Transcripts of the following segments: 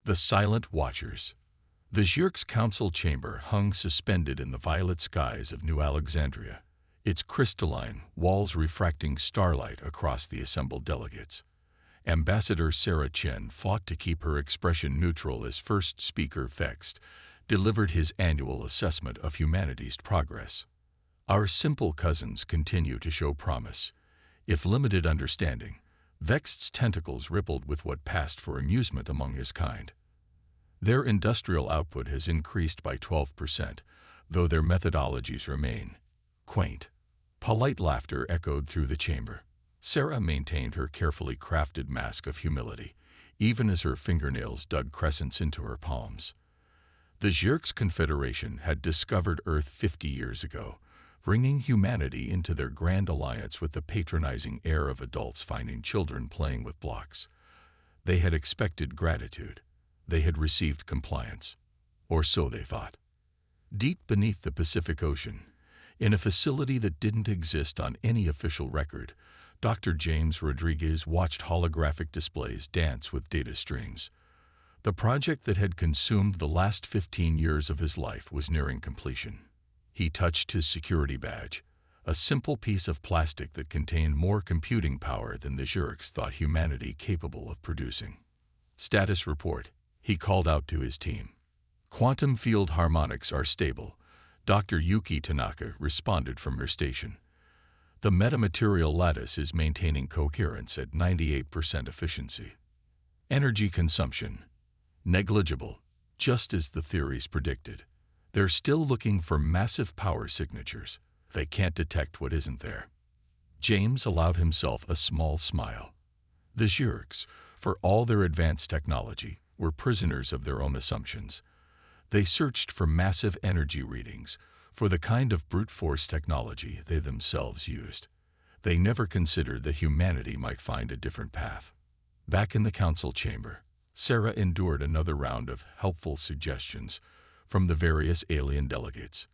The Silent Watchers. The Zhirk's council chamber hung suspended in the violet skies of New Alexandria, its crystalline walls refracting starlight across the assembled delegates. Ambassador Sarah Chen fought to keep her expression neutral as first speaker Vexed delivered his annual assessment of humanity's progress. Our simple cousins continue to show promise. If limited understanding, Vexed's tentacles rippled with what passed for amusement among his kind. Their industrial output has increased by 12%, though their methodologies remain quaint. Polite laughter echoed through the chamber. Sarah maintained her carefully crafted mask of humility, even as her fingernails dug crescents into her palms. The Zhirk's Confederation had discovered Earth 50 years ago, bringing humanity into their grand alliance with the patronizing air of adults finding children playing with blocks. They had expected gratitude. They had received compliance. Or so they thought. Deep beneath the Pacific Ocean, in a facility that didn't exist on any official record, Dr. James Rodriguez watched holographic displays dance with data streams. The project that had consumed the last 15 years of his life was nearing completion. He touched his security badge, a simple piece of plastic that contained more computing power than the Zhirks thought humanity capable of producing. Status report, he called out to his team. Quantum field harmonics are stable, Dr. Yuki Tanaka responded from her station. The metamaterial lattice is maintaining coherence at 98% efficiency. Energy consumption, negligible, just as the theories predicted. They're still looking for massive power signatures. They can't detect what isn't there. James allowed himself a small smile. The Zhirks, for all their advanced technology, were prisoners of their own assumptions. They searched for massive energy readings, for the kind of brute force technology they themselves used. They never considered that humanity might find a different path. Back in the council chamber, Sarah endured another round of helpful suggestions from the various alien delegates.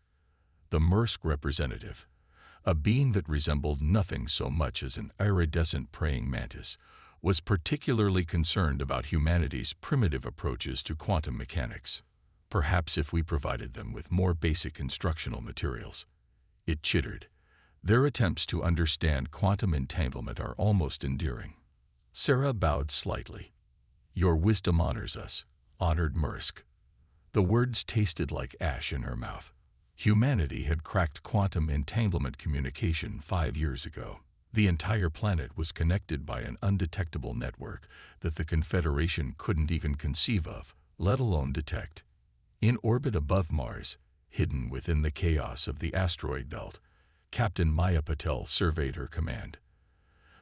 The Mursk representative, a being that resembled nothing so much as an iridescent praying mantis, was particularly concerned about humanity's primitive approaches to quantum mechanics. Perhaps if we provided them with more basic instructional materials. It chittered. Their attempts to understand quantum entanglement are almost endearing. Sarah bowed slightly. Your wisdom honors us, honored Mursk. The words tasted like ash in her mouth. Humanity had cracked quantum entanglement communication 5 years ago. The entire planet was connected by an undetectable network that the Confederation couldn't even conceive of, let alone detect. In orbit above Mars, hidden within the chaos of the asteroid belt, Captain Maya Patel surveyed her command.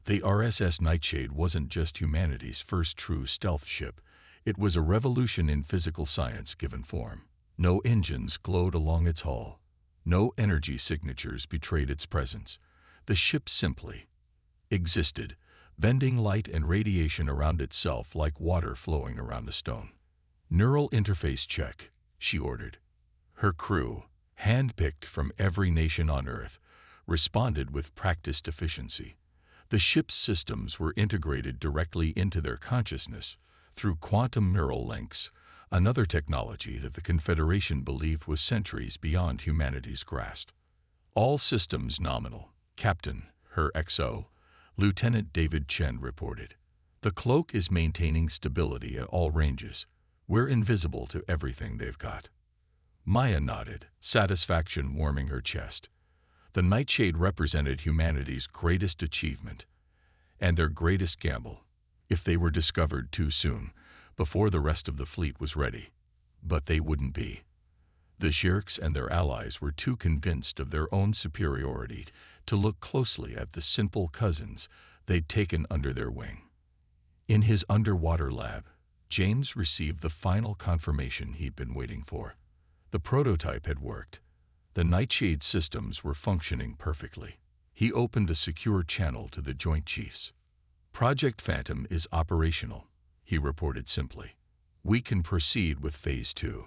The RSS Nightshade wasn't just humanity's first true stealth ship. It was a revolution in physical science given form. No engines glowed along its hull. No energy signatures betrayed its presence. The ship simply existed, bending light and radiation around itself like water flowing around a stone. Neural interface check, she ordered. Her crew, hand-picked from every nation on Earth, responded with practiced efficiency. The ship's systems were integrated directly into their consciousness through quantum neural links, another technology that the Confederation believed was centuries beyond humanity's grasp. All systems nominal, Captain, her XO, Lieutenant David Chen reported. The cloak is maintaining stability at all ranges. We're invisible to everything they've got. Maya nodded, satisfaction warming her chest. The Nightshade represented humanity's greatest achievement and their greatest gamble, if they were discovered too soon, before the rest of the fleet was ready. But they wouldn't be. The Zhirks and their allies were too convinced of their own superiority to look closely at the simple cousins they'd taken under their wing. In his underwater lab, James received the final confirmation he'd been waiting for. The prototype had worked. The Nightshade systems were functioning perfectly. He opened a secure channel to the Joint Chiefs. Project Phantom is operational, he reported simply. We can proceed with Phase 2.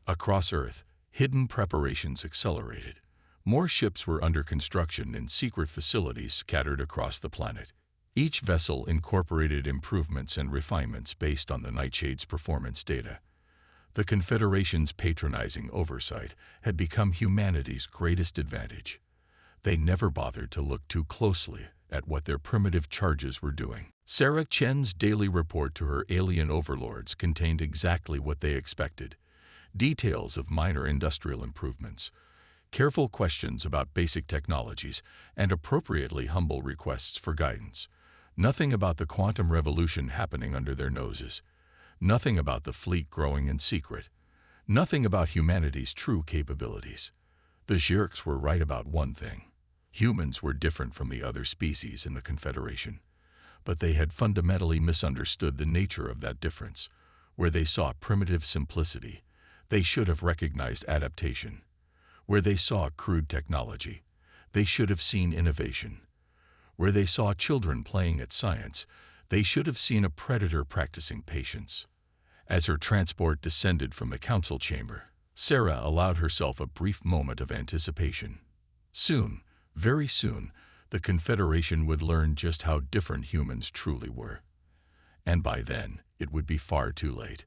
Across Earth, hidden preparations accelerated. More ships were under construction in secret facilities scattered across the planet. Each vessel incorporated improvements and refinements based on the Nightshade's performance data. The Confederation's patronizing oversight had become humanity's greatest advantage. They never bothered to look too closely at what their primitive charges were doing. Sarah Chen's daily report to her alien overlords contained exactly what they expected: details of minor industrial improvements, careful questions about basic technologies, and appropriately humble requests for guidance. Nothing about the quantum revolution happening under their noses. Nothing about the fleet growing in secret. Nothing about humanity's true capabilities. The Zhirks were right about one thing. Humans were different from the other species in the Confederation, but they had fundamentally misunderstood the nature of that difference. Where they saw primitive simplicity, they should have recognized adaptation. Where they saw crude technology, they should have seen innovation. Where they saw children playing at science, they should have seen a predator practicing patience. As her transport descended from the council chamber, Sarah allowed herself a brief moment of anticipation. Soon, very soon, the Confederation would learn just how different humans truly were. And by then, it would be far too late.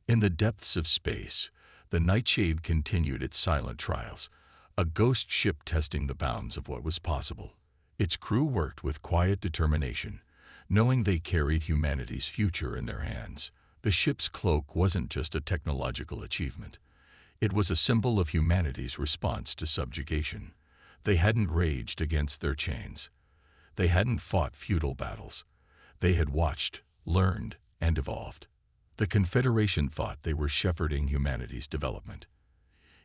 In the depths of space, the Nightshade continued its silent trials, a ghost ship testing the bounds of what was possible. Its crew worked with quiet determination, knowing they carried humanity's future in their hands. The ship's cloak wasn't just a technological achievement. It was a symbol of humanity's response to subjugation. They hadn't raged against their chains. They hadn't fought feudal battles. They had watched, learned, and evolved. The Confederation thought they were shepherding humanity's development.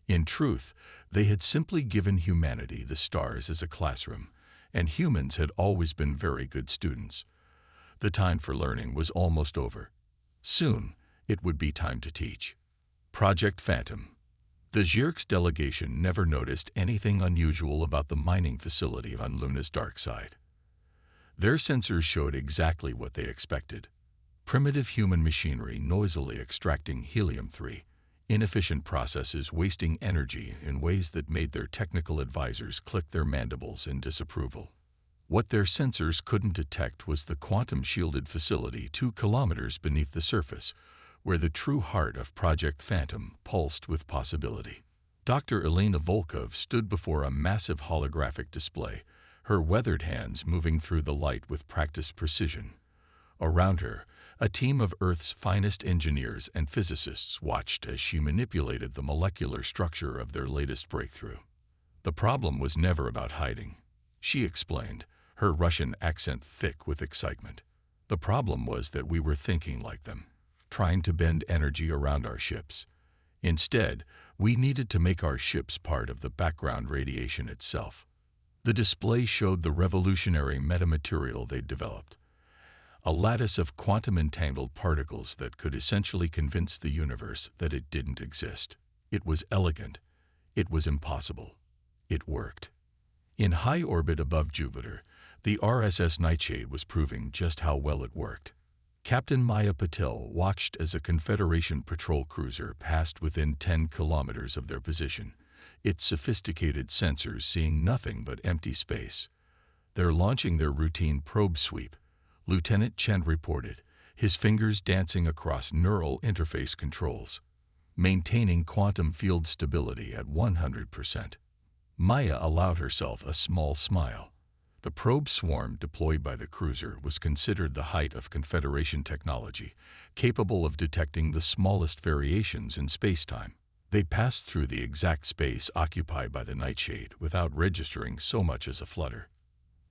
In truth, they had simply given humanity the stars as a classroom, and humans had always been very good students. The time for learning was almost over. Soon, it would be time to teach. Project Phantom. The Zhirks delegation never noticed anything unusual about the mining facility on Luna's dark side. Their sensors showed exactly what they expected: primitive human machinery noisily extracting helium-3, inefficient processes wasting energy in ways that made their technical advisors click their mandibles in disapproval. What their sensors couldn't detect was the quantum-shielded facility 2 kilometers beneath the surface, where the true heart of Project Phantom pulsed with possibility. Dr. Elena Volkov stood before a massive holographic display, her weathered hands moving through the light with practiced precision. Around her, a team of Earth's finest engineers and physicists watched as she manipulated the molecular structure of their latest breakthrough. The problem was never about hiding, she explained, her Russian accent thick with excitement. The problem was that we were thinking like them, trying to bend energy around our ships. Instead, we needed to make our ships part of the background radiation itself. The display showed the revolutionary metamaterial they'd developed, a lattice of quantum-entangled particles that could essentially convince the universe that it didn't exist. It was elegant. It was impossible. It worked. In high orbit above Jupiter, the RSS Nightshade was proving just how well it worked. Captain Maya Patel watched as a Confederation patrol cruiser passed within 10 kilometers of their position, its sophisticated sensors seeing nothing but empty space. "They're launching their routine probe sweep," Lieutenant Chen reported, his fingers dancing across neural interface controls, maintaining quantum field stability at 100%. Maya allowed herself a small smile. The probe swarm deployed by the cruiser was considered the height of Confederation technology, capable of detecting the smallest variations in space-time. They passed through the exact space occupied by the Nightshade without registering so much as a flutter.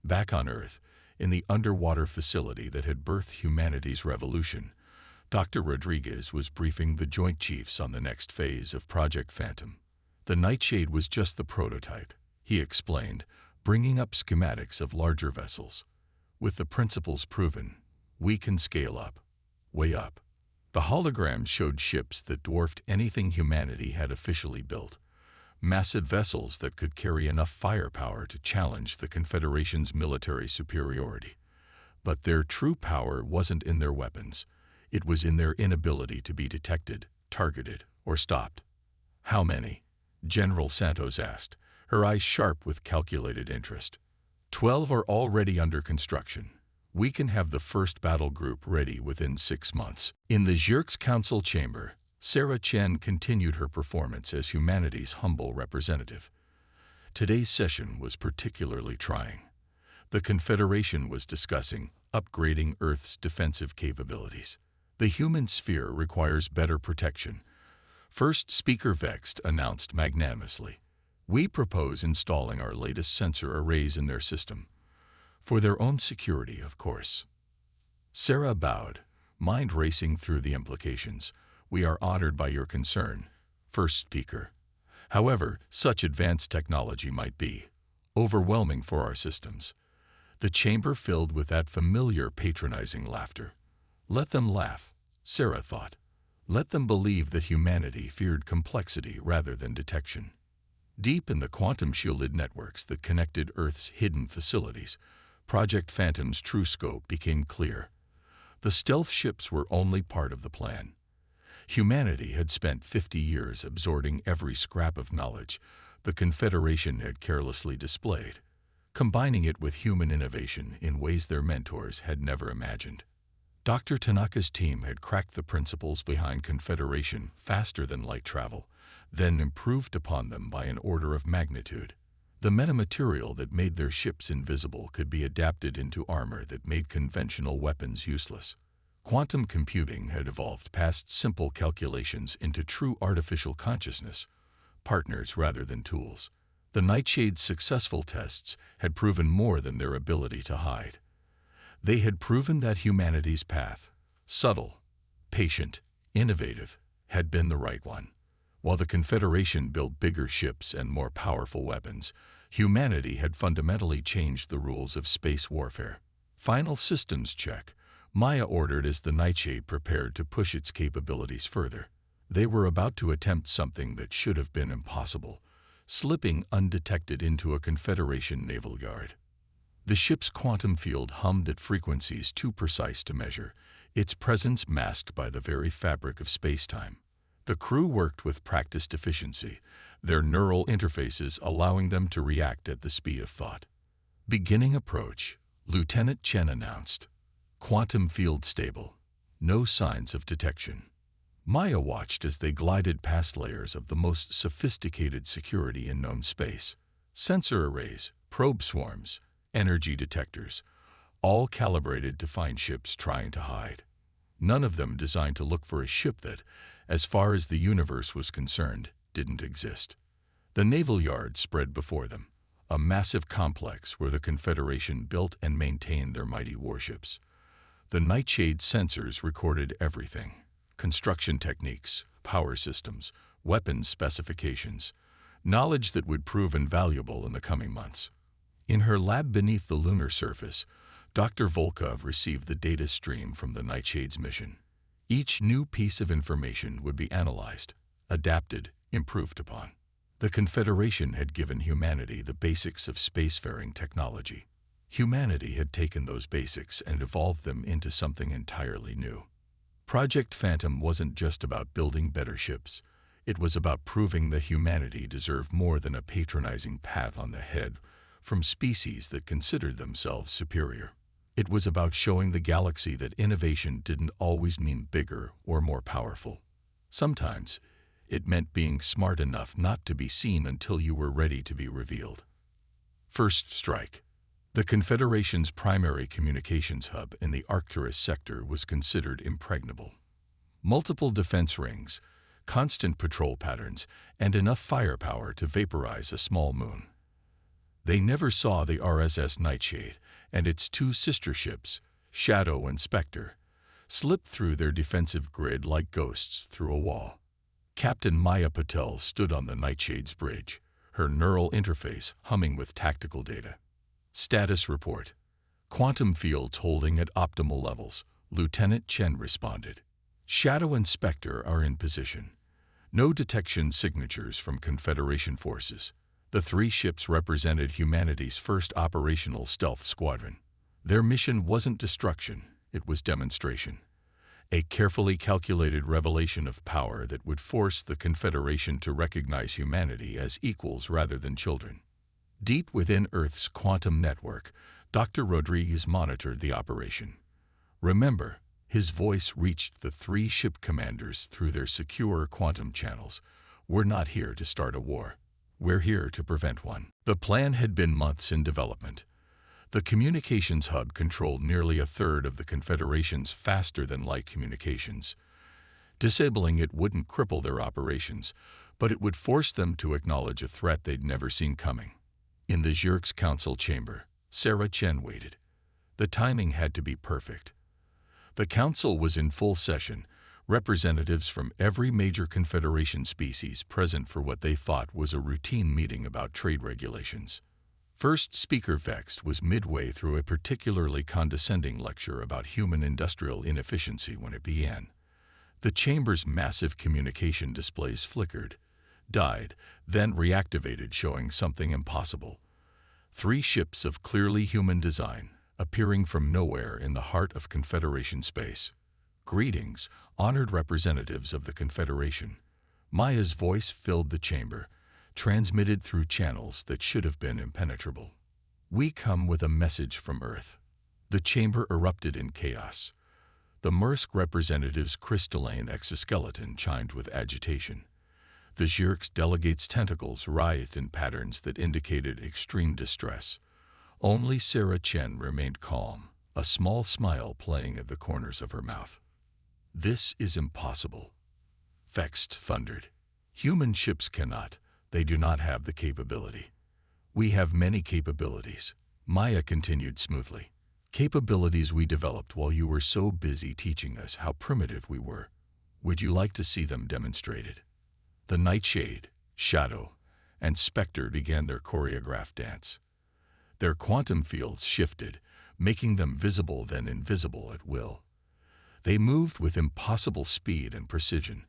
Back on Earth, in the underwater facility that had birthed humanity's revolution, Dr. Rodriguez was briefing the Joint Chiefs on the next phase of Project Phantom. The Nightshade was just the prototype, he explained, bringing up schematics of larger vessels. With the principles proven, we can scale up, way up. The holograms showed ships that dwarfed anything humanity had officially built, massive vessels that could carry enough firepower to challenge the Confederation's military superiority. But their true power wasn't in their weapons. It was in their inability to be detected, targeted, or stopped. "How many?" General Santos asked, her eyes sharp with calculated interest. 12 are already under construction. We can have the first battle group ready within 6 months. In the Zhirk's council chamber, Sarah Chen continued her performance as humanity's humble representative. Today's session was particularly trying. The Confederation was discussing upgrading Earth's defensive capabilities. The human sphere requires better protection. First Speaker Vext announced magnanimously, "We propose installing our latest sensor arrays in their system. For their own security, of course." Sarah bowed, mind racing through the implications. "We are honored by your concern, First Speaker. However, such advanced technology might be overwhelming for our systems." The chamber filled with that familiar patronizing laughter. Let them laugh, Sarah thought. Let them believe that humanity feared complexity rather than detection. Deep in the quantum-shielded networks that connected Earth's hidden facilities, Project Phantom's true scope became clear. The stealth ships were only part of the plan. Humanity had spent 50 years absorbing every scrap of knowledge the Confederation had carelessly displayed, combining it with human innovation in ways their mentors had never imagined. Dr. Tanaka's team had cracked the principles behind Confederation faster than light travel, then improved upon them by an order of magnitude. The metamaterial that made their ships invisible could be adapted into armor that made conventional weapons useless. Quantum computing had evolved past simple calculations into true artificial consciousness, partners rather than tools. The Nightshade's successful tests had proven more than their ability to hide. They had proven that humanity's path, subtle, patient, innovative, had been the right one. While the Confederation built bigger ships and more powerful weapons, humanity had fundamentally changed the rules of space warfare. Final systems check. Maya ordered as the Nightshade prepared to push its capabilities further. They were about to attempt something that should have been impossible, slipping undetected into a Confederation naval yard. The ship's quantum field hummed at frequencies too precise to measure, its presence masked by the very fabric of space-time. The crew worked with practiced efficiency, their neural interfaces allowing them to react at the speed of thought. Beginning approach, Lieutenant Chen announced. Quantum field stable. No signs of detection. Maya watched as they glided past layers of the most sophisticated security in known space. Sensor arrays, probe swarms, energy detectors, all calibrated to find ships trying to hide. None of them designed to look for a ship that, as far as the universe was concerned, didn't exist. The naval yard spread before them, a massive complex where the Confederation built and maintained their mighty warships. The Nightshade sensors recorded everything: construction techniques, power systems, weapons specifications, knowledge that would prove invaluable in the coming months. In her lab beneath the lunar surface, Dr. Volkov received the data stream from the Nightshade's mission. Each new piece of information would be analyzed, adapted, improved upon. The Confederation had given humanity the basics of spacefaring technology. Humanity had taken those basics and evolved them into something entirely new. Project Phantom wasn't just about building better ships. It was about proving that humanity deserved more than a patronizing pat on the head from species that considered themselves superior. It was about showing the galaxy that innovation didn't always mean bigger or more powerful. Sometimes, it meant being smart enough not to be seen until you were ready to be revealed. First strike. The Confederation's primary communications hub in the Arcturus sector was considered impregnable. Multiple defense rings, constant patrol patterns, and enough firepower to vaporize a small moon. They never saw the RSS Nightshade and its two sister ships, Shadow and Spectre, slip through their defensive grid like ghosts through a wall. Captain Maya Patel stood on the Nightshade's bridge, her neural interface humming with tactical data. Status report. Quantum fields holding at optimal levels, Lieutenant Chen responded. Shadow and Spectre are in position. No detection signatures from Confederation forces. The three ships represented humanity's first operational stealth squadron. Their mission wasn't destruction, it was demonstration. A carefully calculated revelation of power that would force the Confederation to recognize humanity as equals rather than children. Deep within Earth's quantum network, Dr. Rodriguez monitored the operation. Remember, his voice reached the three ship commanders through their secure quantum channels. We're not here to start a war. We're here to prevent one. The plan had been months in development. The communications hub controlled nearly a third of the Confederation's faster-than-light communications. Disabling it wouldn't cripple their operations, but it would force them to acknowledge a threat they'd never seen coming. In the Zhirk's council chamber, Sarah Chen waited. The timing had to be perfect. The council was in full session, representatives from every major Confederation species present for what they thought was a routine meeting about trade regulations. First speaker Vext was midway through a particularly condescending lecture about human industrial inefficiency when it began. The chamber's massive communication displays flickered, died, then reactivated, showing something impossible. Three ships of clearly human design, appearing from nowhere in the heart of Confederation space. Greetings, honored representatives of the Confederation. Maya's voice filled the chamber, transmitted through channels that should have been impenetrable. We come with a message from Earth. The chamber erupted in chaos. The Mursk representative's crystalline exoskeleton chimed with agitation. The Zhirk's delegate's tentacles writhed in patterns that indicated extreme distress. Only Sarah Chen remained calm, a small smile playing at the corners of her mouth. This is impossible. Vext thundered. Human ships cannot. They do not have the capability. We have many capabilities, Maya continued smoothly. Capabilities we developed while you were so busy teaching us how primitive we were. Would you like to see them demonstrated? The Nightshade, Shadow, and Spectre began their choreographed dance. Their quantum fields shifted, making them visible then invisible at will. They moved with impossible speed and precision,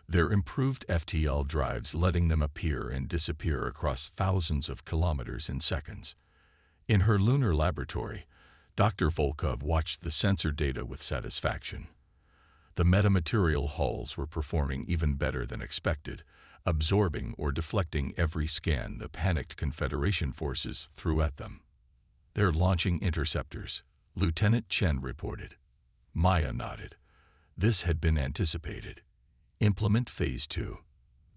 their improved FTL drives letting them appear and disappear across thousands of kilometers in seconds. In her lunar laboratory, Dr. Volkov watched the sensor data with satisfaction. The metamaterial hulls were performing even better than expected, absorbing or deflecting every scan the panicked Confederation forces threw at them. They're launching interceptors, Lieutenant Chen reported. Maya nodded. This had been anticipated. Implement Phase 2.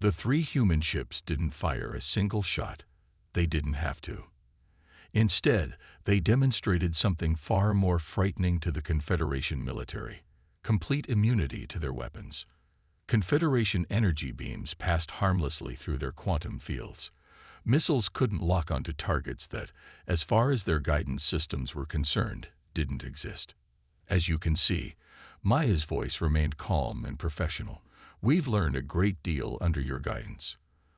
The three human ships didn't fire a single shot. They didn't have to. Instead, they demonstrated something far more frightening to the Confederation military: complete immunity to their weapons. Confederation energy beams passed harmlessly through their quantum fields. Missiles couldn't lock onto targets that, as far as their guidance systems were concerned, didn't exist. As you can see, Maya's voice remained calm and professional. We've learned a great deal under your guidance,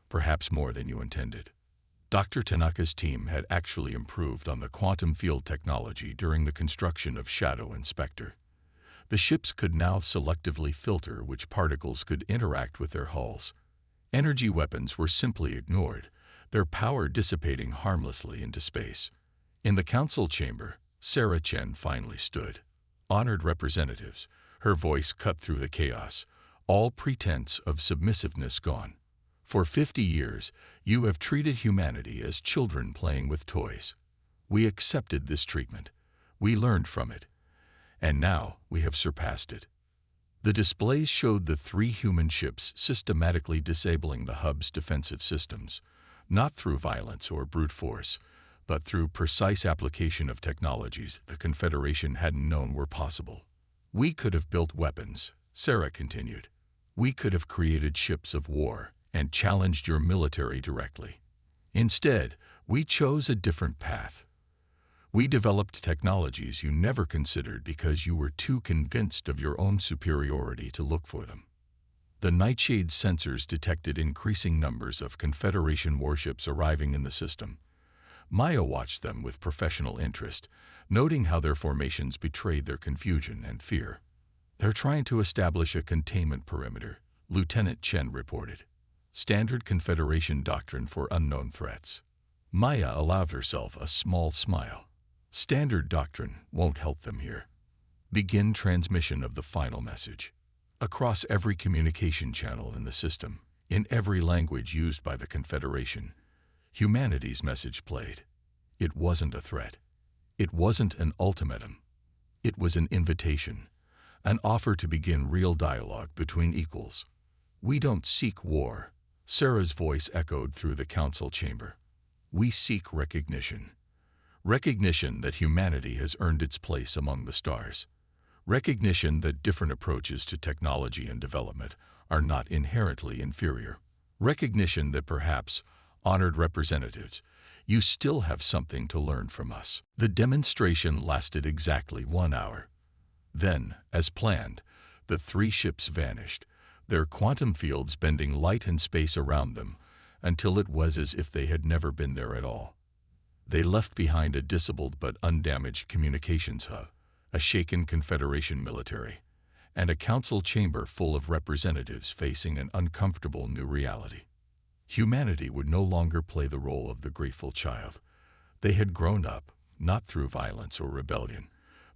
perhaps more than you intended. Dr. Tanaka's team had actually improved on the quantum field technology during the construction of Shadow and Spectre. The ships could now selectively filter which particles could interact with their hulls. Energy weapons were simply ignored, their power dissipating harmlessly into space. In the council chamber, Sarah Chen finally stood. Honored representatives, her voice cut through the chaos, all pretense of submissiveness gone. For 50 years, you have treated humanity as children playing with toys. We accepted this treatment. We learned from it. And now we have surpassed it. The displays showed the three human ships systematically disabling the hub's defensive systems, not through violence or brute force, but through precise application of technologies the Confederation hadn't known were possible. We could have built weapons, Sarah continued. We could have created ships of war and challenged your military directly. Instead, we chose a different path. We developed technologies you never considered because you were too convinced of your own superiority to look for them. The Nightshade sensors detected increasing numbers of Confederation warships arriving in the system. Maya watched them with professional interest, noting how their formations betrayed their confusion and fear. They're trying to establish a containment perimeter, Lieutenant Chen reported. Standard Confederation doctrine for unknown threats. Maya allowed herself a small smile. Standard doctrine won't help them here. Begin transmission of the final message. Across every communication channel in the system, in every language used by the Confederation, humanity's message played. It wasn't a threat. It wasn't an ultimatum. It was an invitation, an offer to begin real dialogue between equals. "We don't seek war," Sarah's voice echoed through the council chamber. "We seek recognition. Recognition that humanity has earned its place among the stars. Recognition that different approaches to technology and development are not inherently inferior. Recognition that perhaps, honored representatives, you still have something to learn from us." The demonstration lasted exactly 1 hour. Then, as planned, the 3 ships vanished, their quantum fields bending light and space around them until it was as if they had never been there at all. They left behind a disabled but undamaged communications hub, a shaken Confederation military, and a council chamber full of representatives facing an uncomfortable new reality. Humanity would no longer play the role of the grateful child. They had grown up, not through violence or rebellion,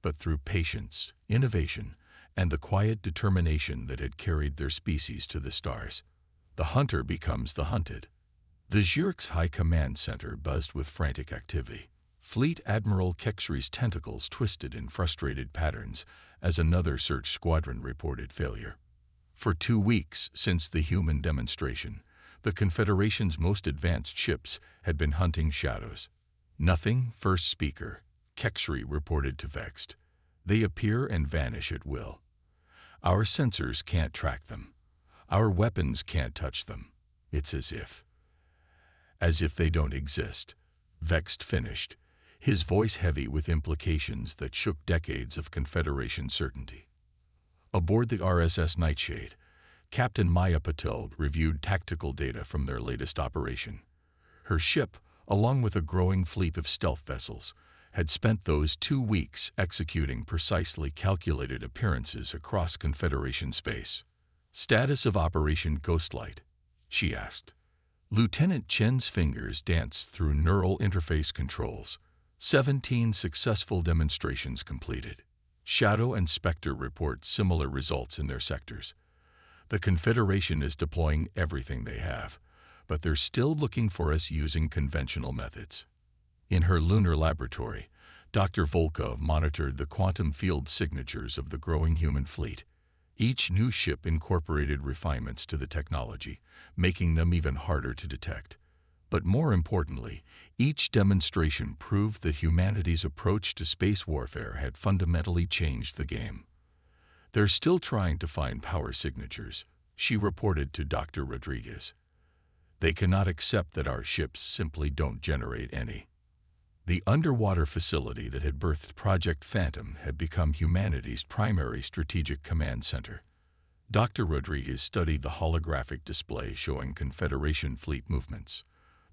but through patience, innovation, and the quiet determination that had carried their species to the stars. The hunter becomes the hunted. The Zhurk's High Command Center buzzed with frantic activity. Fleet Admiral Kexry's tentacles twisted in frustrated patterns as another search squadron reported failure. For 2 weeks since the human demonstration, the Confederation's most advanced ships had been hunting shadows. "Nothing, first speaker," Kexry reported to Vexed. "They appear and vanish at will. Our sensors can't track them. Our weapons can't touch them. It's as if they don't exist," Vexed finished, his voice heavy with implications that shook decades of Confederation certainty. Aboard the RSS Nightshade, Captain Maya Patel reviewed tactical data from their latest operation. Her ship, along with a growing fleet of stealth vessels, had spent those 2 weeks executing precisely calculated appearances across Confederation space. "Status of Operation Ghostlight?" she asked. Lieutenant Chen's fingers danced through neural interface controls. 17 successful demonstrations completed. Shadow and Spectre report similar results in their sectors. The Confederation is deploying everything they have, but they're still looking for us using conventional methods. In her lunar laboratory, Dr. Volkov monitored the quantum field signatures of the growing human fleet. Each new ship incorporated refinements to the technology, making them even harder to detect. But more importantly, each demonstration proved that humanity's approach to space warfare had fundamentally changed the game. "They're still trying to find power signatures," she reported to Dr. Rodriguez. "They cannot accept that our ships simply don't generate any." The underwater facility that had birthed Project Phantom had become humanity's primary strategic command center. Dr. Rodriguez studied the holographic display showing Confederation fleet movements.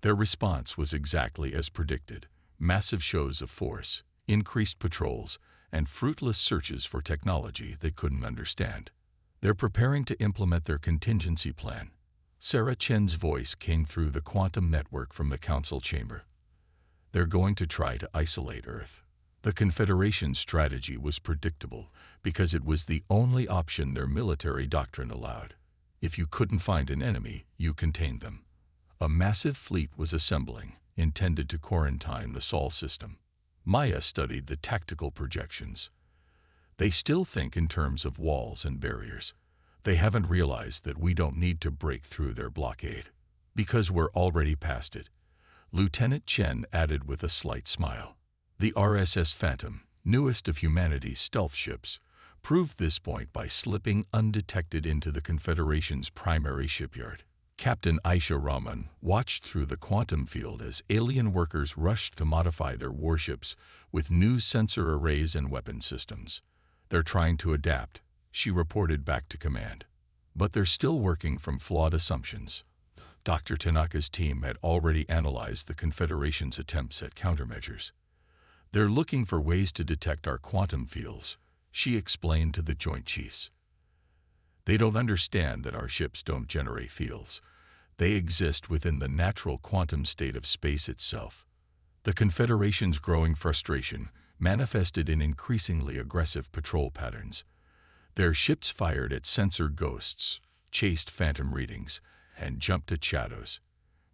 Their response was exactly as predicted: massive shows of force, increased patrols, and fruitless searches for technology they couldn't understand. "They're preparing to implement their contingency plan." Sarah Chen's voice came through the quantum network from the council chamber. "They're going to try to isolate Earth." The Confederation's strategy was predictable because it was the only option their military doctrine allowed. If you couldn't find an enemy, you contained them. A massive fleet was assembling, intended to quarantine the Sol system. Maya studied the tactical projections. "They still think in terms of walls and barriers. They haven't realized that we don't need to break through their blockade, because we're already past it," Lieutenant Chen added with a slight smile. The RSS Phantom, newest of humanity's stealth ships, proved this point by slipping undetected into the Confederation's primary shipyard. Captain Aisha Rahman watched through the quantum field as alien workers rushed to modify their warships with new sensor arrays and weapon systems. "They're trying to adapt," she reported back to command. "But they're still working from flawed assumptions." Dr. Tanaka's team had already analyzed the Confederation's attempts at countermeasures. "They're looking for ways to detect our quantum fields," she explained to the Joint Chiefs. "They don't understand that our ships don't generate fields. They exist within the natural quantum state of space itself." The Confederation's growing frustration manifested in increasingly aggressive patrol patterns. Their ships fired at sensor ghosts, chased phantom readings, and jumped at shadows.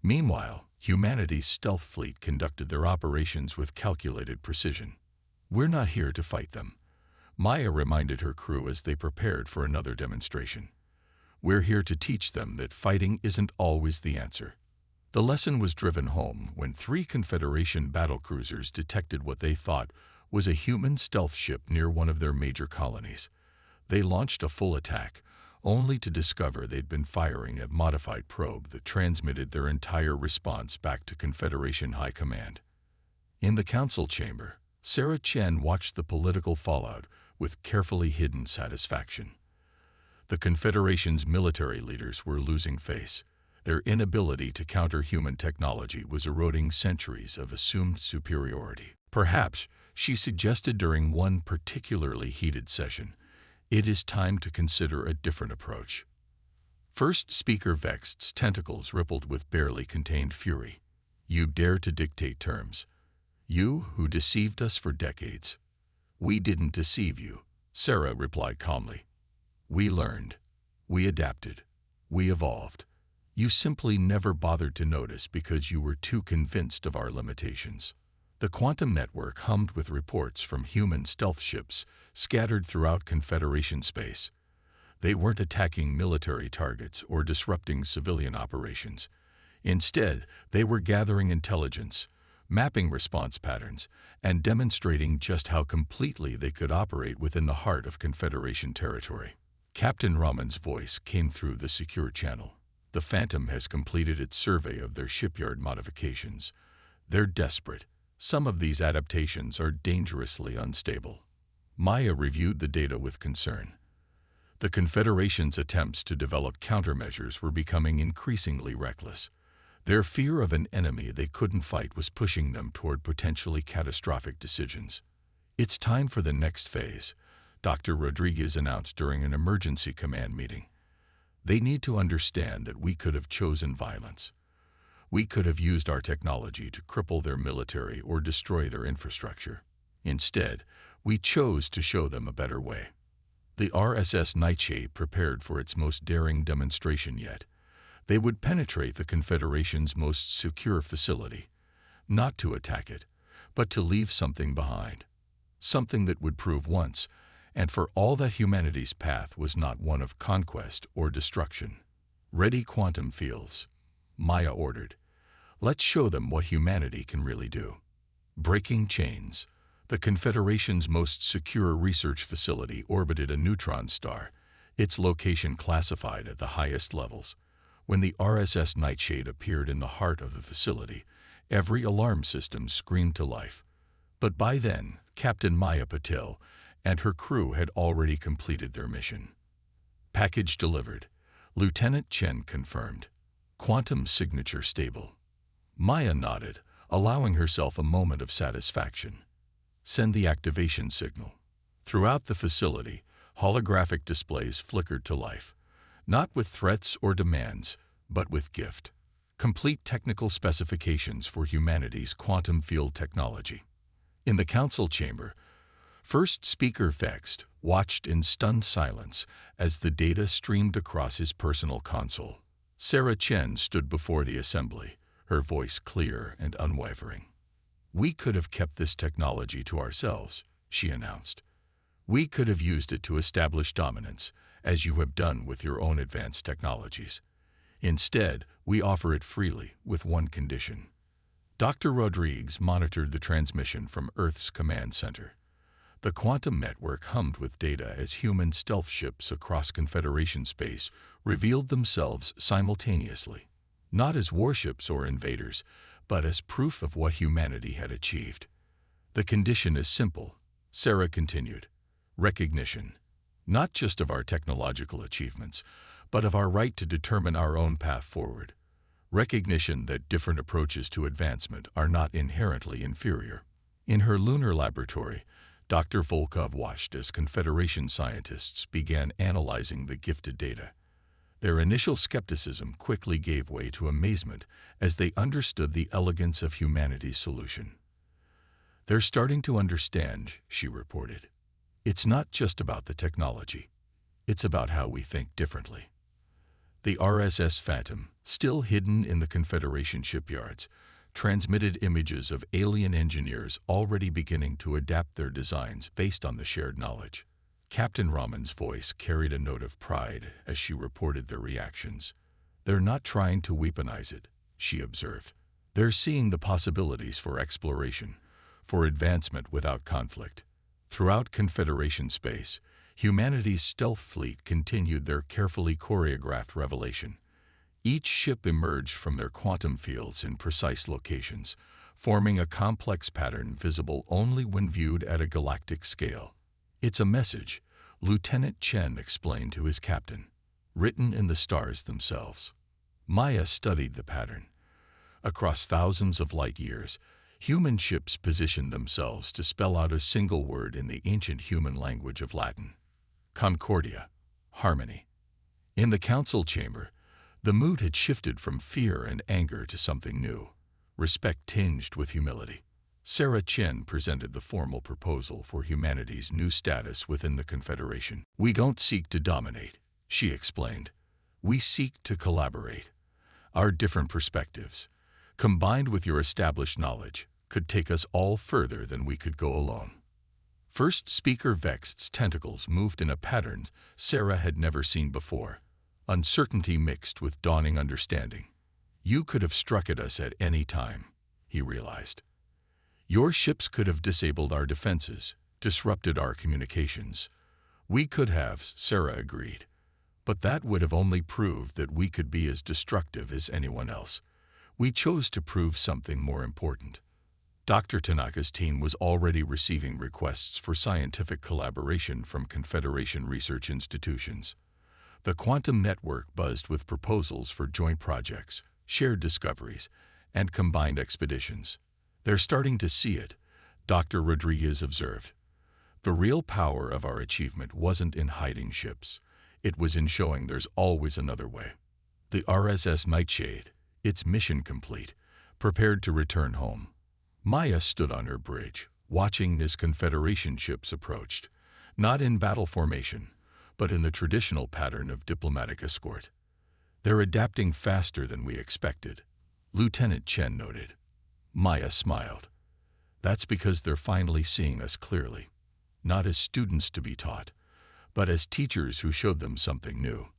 Meanwhile, humanity's stealth fleet conducted their operations with calculated precision. "We're not here to fight them," Maya reminded her crew as they prepared for another demonstration. "We're here to teach them that fighting isn't always the answer." The lesson was driven home when 3 Confederation battlecruisers detected what they thought was a human stealth ship near one of their major colonies. They launched a full attack, only to discover they'd been firing a modified probe that transmitted their entire response back to Confederation High Command. In the council chamber, Sarah Chen watched the political fallout with carefully hidden satisfaction. The Confederation's military leaders were losing face. Their inability to counter human technology was eroding centuries of assumed superiority. Perhaps, she suggested during one particularly heated session, it is time to consider a different approach. First Speaker Vext's tentacles rippled with barely contained fury. "You dare to dictate terms. You who deceived us for decades." "We didn't deceive you," Sarah replied calmly. "We learned. We adapted. We evolved. You simply never bothered to notice because you were too convinced of our limitations." The quantum network hummed with reports from human stealth ships scattered throughout Confederation space. They weren't attacking military targets or disrupting civilian operations. Instead, they were gathering intelligence, mapping response patterns, and demonstrating just how completely they could operate within the heart of Confederation territory. Captain Raman's voice came through the secure channel. "The Phantom has completed its survey of their shipyard modifications. They're desperate. Some of these adaptations are dangerously unstable." Maya reviewed the data with concern. The Confederation's attempts to develop countermeasures were becoming increasingly reckless. Their fear of an enemy they couldn't fight was pushing them toward potentially catastrophic decisions. "It's time for the next phase," Dr. Rodriguez announced during an emergency command meeting. "They need to understand that we could have chosen violence. We could have used our technology to cripple their military or destroy their infrastructure. Instead, we chose to show them a better way." The RSS Nightshade prepared for its most daring demonstration yet. They would penetrate the Confederation's most secure facility, not to attack it, but to leave something behind. Something that would prove once, and for all that humanity's path was not one of conquest or destruction. "Ready quantum fields," Maya ordered. "Let's show them what humanity can really do." Breaking chains. The Confederation's most secure research facility orbited a neutron star, its location classified at the highest levels. When the RSS Nightshade appeared in the heart of the facility, every alarm system screamed to life. But by then, Captain Maya Patel and her crew had already completed their mission. "Package delivered," Lieutenant Chen confirmed. "Quantum signature stable." Maya nodded, allowing herself a moment of satisfaction. "Send the activation signal." Throughout the facility, holographic displays flickered to life, not with threats or demands, but with gift. Complete technical specifications for humanity's quantum field technology. In the council chamber, First Speaker Vext watched in stunned silence as the data streamed across his personal console. Sarah Chen stood before the assembly, her voice clear and unwavering. "We could have kept this technology to ourselves," she announced. "We could have used it to establish dominance, as you have done with your own advanced technologies. Instead, we offer it freely, with one condition." Dr. Rodriguez monitored the transmission from Earth's command center. The quantum network hummed with data as human stealth ships across Confederation space revealed themselves simultaneously, not as warships or invaders, but as proof of what humanity had achieved. "The condition is simple," Sarah continued. "Recognition, not just of our technological achievements, but of our right to determine our own path forward. Recognition that different approaches to advancement are not inherently inferior." In her lunar laboratory, Dr. Volkov watched as Confederation scientists began analyzing the gifted data. Their initial skepticism quickly gave way to amazement as they understood the elegance of humanity's solution. "They're starting to understand," she reported. "It's not just about the technology. It's about how we think differently." The RSS Phantom, still hidden in the Confederation shipyards, transmitted images of alien engineers already beginning to adapt their designs based on the shared knowledge. Captain Raman's voice carried a note of pride as she reported their reactions. "They're not trying to weaponize it," she observed. "They're seeing the possibilities for exploration, for advancement without conflict." Throughout Confederation space, humanity's stealth fleet continued their carefully choreographed revelation. Each ship emerged from their quantum fields in precise locations, forming a complex pattern visible only when viewed at a galactic scale. "It's a message," Lieutenant Chen explained to his captain, "written in the stars themselves." Maya studied the pattern. Across thousands of light years, human ships positioned themselves to spell out a single word in the ancient human language of Latin: Concordia, harmony. In the council chamber, the mood had shifted from fear and anger to something new, respect tinged with humility. Sarah Chen presented the formal proposal for humanity's new status within the Confederation. "We don't seek to dominate," she explained. "We seek to collaborate. Our different perspectives, combined with your established knowledge, could take us all further than we could go alone." First Speaker Vext's tentacles moved in a pattern Sarah had never seen before, uncertainty mixed with dawning understanding. "You could have struck at us at any time," he realized. "Your ships could have disabled our defenses, disrupted our communications. We could have," Sarah agreed. "But that would have only proved that we could be as destructive as anyone else. We chose to prove something more important." Dr. Tanaka's team was already receiving requests for scientific collaboration from Confederation research institutions. The quantum network buzzed with proposals for joint projects, shared discoveries, and combined expeditions. "They're starting to see it," Dr. Rodriguez observed. "The real power of our achievement wasn't in hiding ships. It was in showing there's always another way." The RSS Nightshade, its mission complete, prepared to return home. Maya stood on her bridge, watching as Confederation ships approached, not in battle formation, but in the traditional pattern of diplomatic escort. "They're adapting faster than we expected," Lieutenant Chen noted. Maya smiled. "That's because they're finally seeing us clearly, not as students to be taught, but as teachers who showed them something new."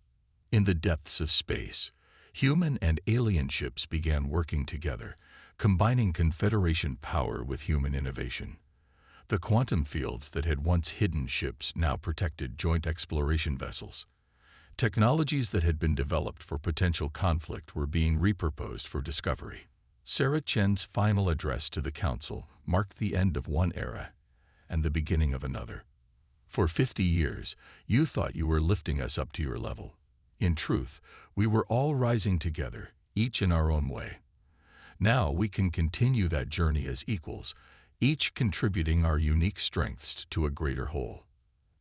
In the depths of space, human and alien ships began working together, combining Confederation power with human innovation. The quantum fields that had once hidden ships now protected joint exploration vessels. Technologies that had been developed for potential conflict were being repurposed for discovery. Sarah Chen's final address to the Council marked the end of one era and the beginning of another. "For 50 years, you thought you were lifting us up to your level. In truth, we were all rising together, each in our own way. Now we can continue that journey as equals, each contributing our unique strengths to a greater whole."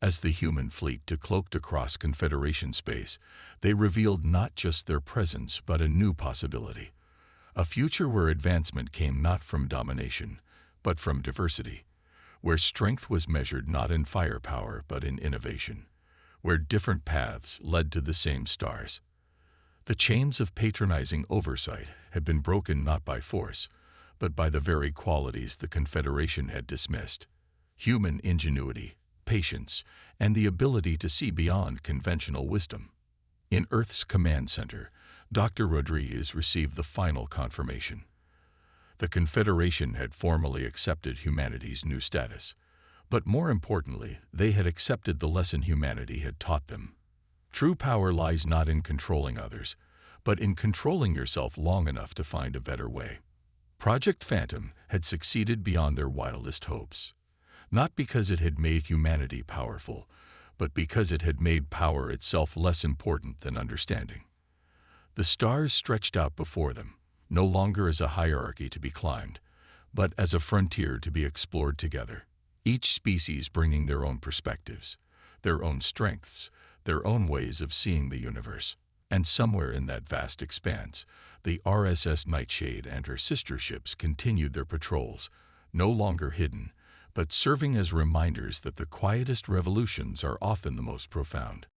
As the human fleet decloaked across Confederation space, they revealed not just their presence but a new possibility. A future where advancement came not from domination, but from diversity. Where strength was measured not in firepower but in innovation. Where different paths led to the same stars. The chains of patronizing oversight had been broken not by force, but by the very qualities the Confederation had dismissed: human ingenuity, patience, and the ability to see beyond conventional wisdom. In Earth's command center, Dr. Rodriguez received the final confirmation. The Confederation had formally accepted humanity's new status, but more importantly, they had accepted the lesson humanity had taught them. True power lies not in controlling others, but in controlling yourself long enough to find a better way. Project Phantom had succeeded beyond their wildest hopes, not because it had made humanity powerful, but because it had made power itself less important than understanding. The stars stretched out before them, no longer as a hierarchy to be climbed, but as a frontier to be explored together, each species bringing their own perspectives, their own strengths, their own ways of seeing the universe. And somewhere in that vast expanse, the RSS Nightshade and her sister ships continued their patrols, no longer hidden, but serving as reminders that the quietest revolutions are often the most profound.